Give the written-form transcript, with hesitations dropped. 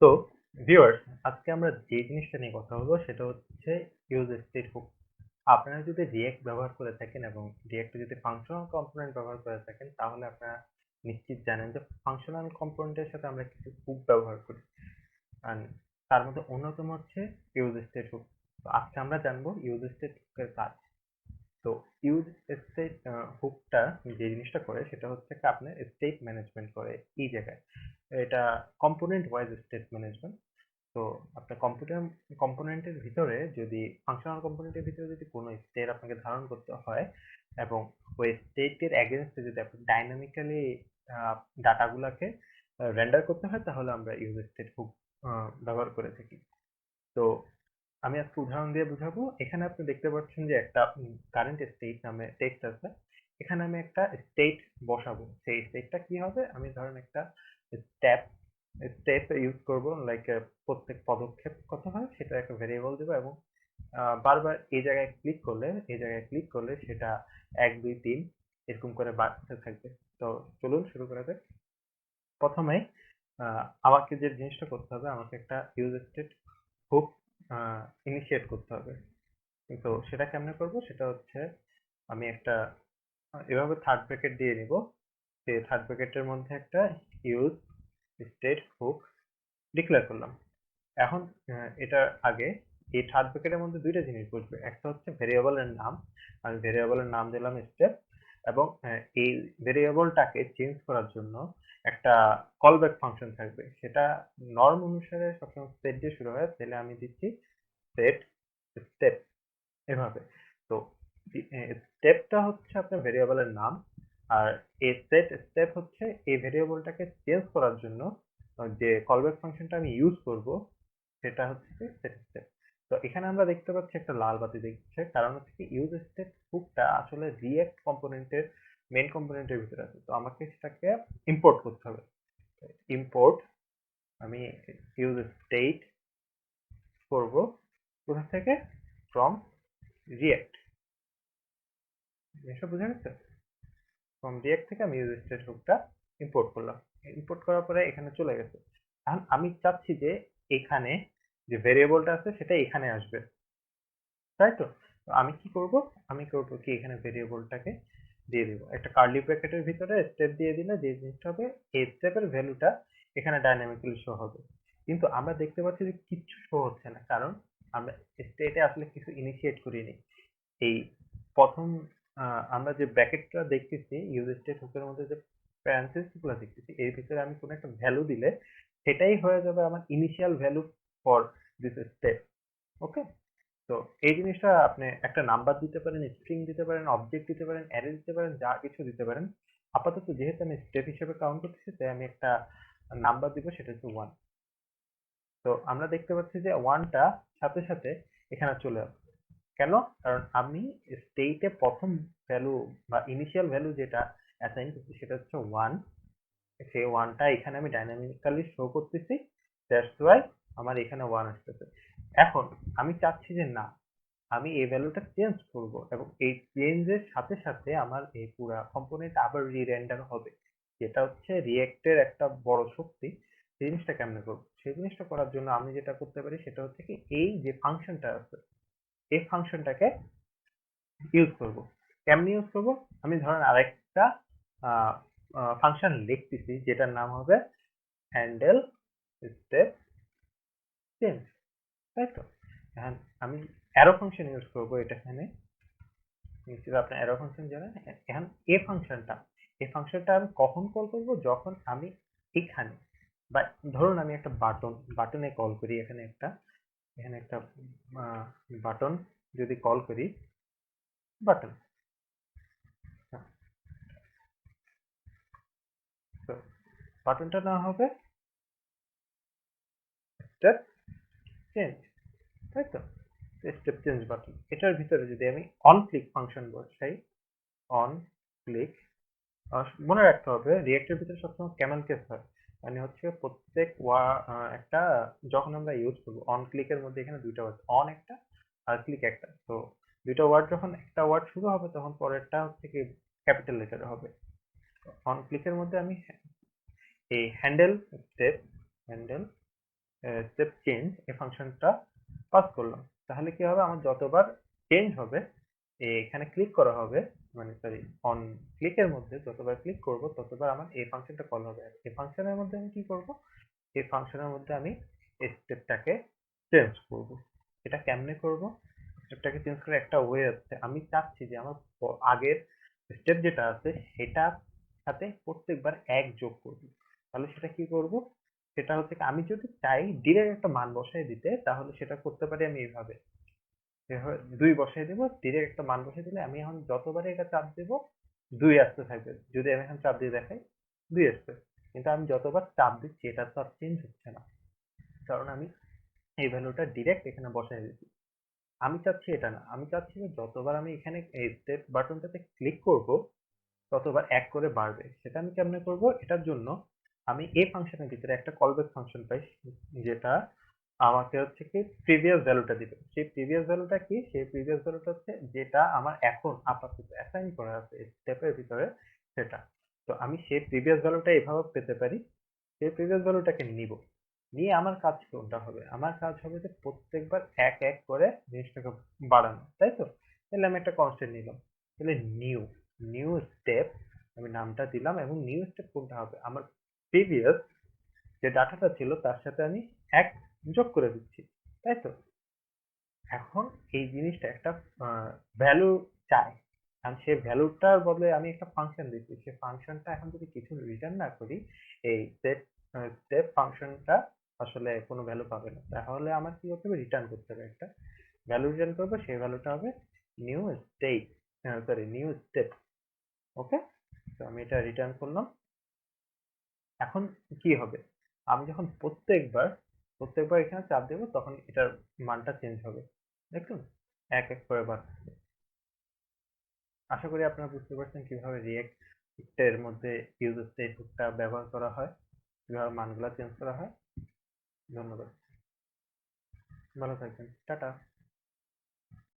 তো ভিউয়ার্স, আজকে আমরা যে জিনিসটা নিয়ে কথা বলবো সেটা হচ্ছে ইউজ স্টেট হুক। আপনারা যদি রিয়েক্ট ব্যবহার করে থাকেন এবং রিয়েক্টে যদি ফাংশনাল কম্পোনেন্ট ব্যবহার করে থাকেন, তাহলে আপনারা নিশ্চিত জানেন যে ফাংশনাল কম্পোনেন্টের সাথে আমরা কিছু হুক ব্যবহার করি। আর তার মধ্যে অন্যতম হচ্ছে ইউজ স্টেট হুক। তো আজকে আমরা জানবো ইউজ স্টেট হুকের কাজ। তো ইউজ স্টেট হুকটা যে জিনিসটা করে সেটা হচ্ছে কি আপনার স্টেট ম্যানেজমেন্ট করে এই জায়গায়। এটা কম্পোনেন্ট ওয়াইজ স্টেট ম্যানেজমেন্ট। তো আপনার কম্পোনেন্টের ভিতরে যদি ফাংশনাল কম্পোনেন্টের ভিতরে যদি কোনো স্টেট আপনাকে ধারণ করতে হয় এবং ওই স্টেটের এগেনস্টে যদি আপনি ডাইনামিক্যালি ডাটাগুলোকে রেন্ডার করতে হয়, তাহলে আমরা ইউজ স্টেট হুক ব্যবহার করে থাকি। তো আমি আজকে উদাহরণ দিয়ে বুঝাবো। এখানে আপনি দেখতে পাচ্ছেন যে একটা কারেন্ট স্টেট নামে টেক্সট আছে। এখানে আমি একটা স্টেট বসাবো। সেই স্টেটটা কি হবে? আমি ধরেন একটা স্টেপ স্টেপ ইউজ করব, লাইক প্রত্যেক পদক্ষেপ কত হয় সেটা একটা ভেরিয়েবল দেবো এবং বারবার এই জায়গায় ক্লিক করলে সেটা 1 2 3 এরকম করে বাড়তে থাকবে। তো চলুন শুরু করা যাক। প্রথমে আমাকে যে জিনিসটা করতে হবে, আমাকে একটা ইউজ স্টেট হুক ইনিশিয়েট করতে হবে। তো সেটা কেমনে করব? সেটা হচ্ছে আমি একটা এভাবে থার্ড ব্র্যাকেট দিয়ে নিব। সেই থার্ড ব্র্যাকেটের মধ্যে একটা ইউজ স্টেট হুক ডিক্লেয়ার করলাম। এখন এটার আগে এই থার্ড ব্র্যাকেটের মধ্যে দুইটা জিনিস বসবে। একটা হচ্ছে ভেরিয়েবলের নাম। আমি ভেরিয়েবলের নাম দিলাম স্টেপ, এবং এই ভেরিয়েবলটাকে চেঞ্জ করার জন্য একটা কলব্যাক ফাংশন থাকবে। সেটা নর্ম অনুসারে সবসময় সেট দিয়ে শুরু হয়, তাহলে আমি দিচ্ছি সেট স্টেপ এভাবে। তো স্টেপটা হচ্ছে আপনার ভেরিয়েবলের নাম, আর এই সেট স্টেপ হচ্ছে এই ভেরিয়েবলটাকে চেঞ্জ করার জন্য যে কলব্যাক ফাংশনটা আমি ইউজ করব, সেটা হচ্ছে কি সেট স্টেপ। তো এখানে আমরা দেখতে পাচ্ছি একটা লাল বাতি দেখছে, কারণ হচ্ছে কি ইউজ স্টেট হুকটা আসলে রিয়েক্ট কম্পোনেন্টের মেইন কম্পোনেন্টের ভিতরে আছে। তো আমাকে সেটাকে ইম্পোর্ট করতে হবে। ইম্পোর্ট আমি ইউজ স্টেট করব কোথা থেকে? From react. এসব বোঝা গেছে? ফ্রম রিয়েক্ট থেকে আমি ইউজস্টেট হুকটা ইম্পোর্ট করলাম। ইম্পোর্ট করার পরে এখানে চলে গেছে। এখন আমি চাচ্ছি যে এখানে যে ভেরিয়েবলটা আছে সেটা এখানে আসবে, তাই তো? তো আমি কি করব? আমি করব কি, এখানে ভেরিয়েবলটাকে দিয়ে দিব একটা কার্লি ব্র্যাকেটের ভিতরে স্টেপ দিয়ে দিলে যে জিনিসটা হবে, এই স্টেপের ভ্যালুটা এখানে ডাইনামিক্যালি শো হবে। কিন্তু আমরা দেখতে পাচ্ছি যে কিচ্ছু শো হচ্ছে না, কারণ আমরা স্টেটে আসলে কিছু ইনিশিয়েট করিনি। এই প্রথম আমরা যে ব্র্যাকেটটা দেখতেছি, ইউজ স্টেট হুকের মধ্যে যে প্যারেন্থেসিস গুলো দেখতেছি, এর ভিতরে আমি কোনো একটা ভ্যালু দিলে সেটাই হয়ে যাবে আমার initial value for this step. Okay? তো এই জিনিসটা আপনি একটা নাম্বার দিতে পারেন, স্ট্রিং দিতে পারেন, অবজেক্ট দিতে পারেন, অ্যারে দিতে পারেন, যা কিছু দিতে পারেন। আপাতত যেহেতু আমি স্টেপ হিসেবে কাউন্ট করতেছি, তাই আমি একটা নাম্বার দিব, সেটা হচ্ছে 1। তো আমরা দেখতে পাচ্ছি যে 1টা সাথে সাথে এখানে চলে আসবে। কেন? কারণ আমি স্টেটে প্রথম ভ্যালু বা ইনিশিয়াল ভ্যালু যেটা অ্যাসাইন করছি সেটা হচ্ছে 1। সেই 1টা এখানে আমি ডাইনামিক্যালি শো করতেছি, দ্যাটস ওয়াই আমার এখানে 1 আসতেছে। এখন আমি চাচ্ছি যে না, আমি এই ভ্যালুটা চেঞ্জ করব এবং এই চেঞ্জের সাথে সাথে আমার এই পুরো কম্পোনেন্ট আবার রি-রেন্ডার হবে, যেটা হচ্ছে রিয়েক্টের একটা বড় শক্তি। সেই জিনিসটা কেমনে করবো? সেই জিনিসটা করার জন্য আমি যেটা করতে পারি সেটা হচ্ছে কি, এই যে ফাংশনটা আছে এই ফাংশনটাকে ইউজ করব। কেমনে ইউজ করব? আমি ধরেন আরেকটা ফাংশন লিখতেছি যেটার নাম হবে হ্যান্ডেল স্টেপ চেঞ্জ, তাই তো? এখন আমি অ্যারো ফাংশন ইউজ করব এটা এখানে। নিশ্চয়ই আপনি অ্যারো ফাংশন জানেন। এখন এই ফাংশনটা আমি কখন কল করব? যখন আমি এখানে, বা ধরুন আমি একটা বাটনে কল করি। এখানে একটা বাটন যদি কল করি, বাটন, তো বাটনটা না হবে স্টেপ চেঞ্জ, তাই তো? Step change button. এটার ভিতরে যদি আমি অন ক্লিক ফাংশন বসাই, অন ক্লিক, মনে রাখতে হবে রিয়েক্টের ভিতরে সবসময় ক্যামেল কেস হয়। মানে হচ্ছে প্রত্যেক একটা, যখন আমরা ইউজ করবো অন ক্লিকের মধ্যে এখানে দুইটা ওয়ার্ড, অন একটা আর ক্লিক একটা। তো দুইটা ওয়ার্ড, যখন একটা ওয়ার্ড শুরু হবে তখন পরেরটা হচ্ছে কি ক্যাপিটাল লেটারে হবে। অন ক্লিকের মধ্যে আমি এই handle step, handle step change এই ফাংশনটা পাস করলাম, তাহলে কি হবে, আমার যতবার চেঞ্জ হবে এখানে ক্লিক করা হবে, মানে সরি অন ক্লিকের মধ্যে যতবার ক্লিক করব ততবার আমার এই ফাংশনটা কল হবে। আর এই ফাংশনের মধ্যে আমি কি করব, এই ফাংশনের মধ্যে আমি এই স্টেপটাকে চেঞ্জ করব। এটা কেমনে করব, স্টেপটাকে চেঞ্জ করে একটা ওয়ে আছে, আমি চাচ্ছি যে আমার আগের স্টেপ যেটা আছে সেটার সাথে প্রত্যেকবার এক যোগ করব। তাহলে সেটা কি করব, সেটা হচ্ছে কি, আমি যদি চাই ডিরেক্ট একটা মান বসাই দিতে তাহলে সেটা করতে পারি আমি এইভাবে, এভাবে 2 বসাই দেব, ডিরেক্ট একটা মান বসাই দিলে আমি এখন যতবারই এটা চাপ দেব 2 আসতে থাকবে। যদি আমি এখন চাপ দিয়ে দেখাই 2 আসছে, কিন্তু আমি যতবার চাপ দিচ্ছি এটা তো আর চেঞ্জ হচ্ছে না, কারণ আমি এই ভ্যালুটা ডিরেক্ট এখানে বসাই দিচ্ছি। আমি চাচ্ছি এটা না, আমি চাচ্ছি যে যতবার আমি এখানে এই স্টেপ বাটনটাতে ক্লিক করব ততবার এক করে বাড়বে। সেটা আমি কেমনে করব, এটার জন্য আমি এই ফাংশনের ভিতরে একটা কলব্যাক ফাংশন পাই, যেটা আমাকে হচ্ছে কি প্রিভিয়াস ভ্যালুটা দিবে। সেই প্রিভিয়াস ভ্যালুটা কি, সেই প্রিভিয়াস ভ্যালুটা হচ্ছে যেটা আমার এখন আপাতত অ্যাসাইন করা আছে স্টেপের ভিতরে সেটা। তো আমি সেই প্রিভিয়াস ভ্যালুটা এভাবে পেতে পারি, সেই প্রিভিয়াস ভ্যালুটাকে নিব, নিয়ে আমার কাজ কোনটা হবে, আমার কাজ হবে যে প্রত্যেকবার এক এক করে জিনিসটাকে বাড়ানো, তাই তো। তাহলে আমি একটা কনস্ট্যান্ট নিলাম, তাহলে নিউ নিউ স্টেপ আমি নামটা দিলাম, এবং নিউ স্টেপ কোনটা হবে, আমার প্রিভিয়াস যে ডাটাটা ছিল তার সাথে আমি এক যোগ করে দিচ্ছি, তাই তো। এখন এই জিনিসটা একটা ভ্যালু চাই, কারণ সেই ভ্যালুটার বদলে আমি একটা ফাংশন দিচ্ছি, সেই ফাংশনটা এখন যদি কিছু রিটার্ন না করি, এই সেট স্টেপ ফাংশনটা আসলে কোনো ভ্যালু পাবে না। তাহলে আমার কি করতে হবে, রিটার্ন করতে হবে একটা ভ্যালু, রিটার্ন করবো, সেই ভ্যালুটা হবে new state, sorry new step. Okay, তো আমি এটা রিটার্ন করলাম। এখন কি হবে, আমি যখন প্রত্যেকবার এখানে চাপ দেবো তখন এটার মানটা চেঞ্জ হবে, দেখুন এক এক করে বাড়ছে। আশা করি আপনারা বুঝতে পারছেন কিভাবে রিয়েক্ট এর মধ্যে ইউজ স্টেট হুকটা ব্যবহার করা হয়, কিভাবে মানগুলা চেঞ্জ করা হয়। ধন্যবাদ, ভালো থাকবেন, টাটা।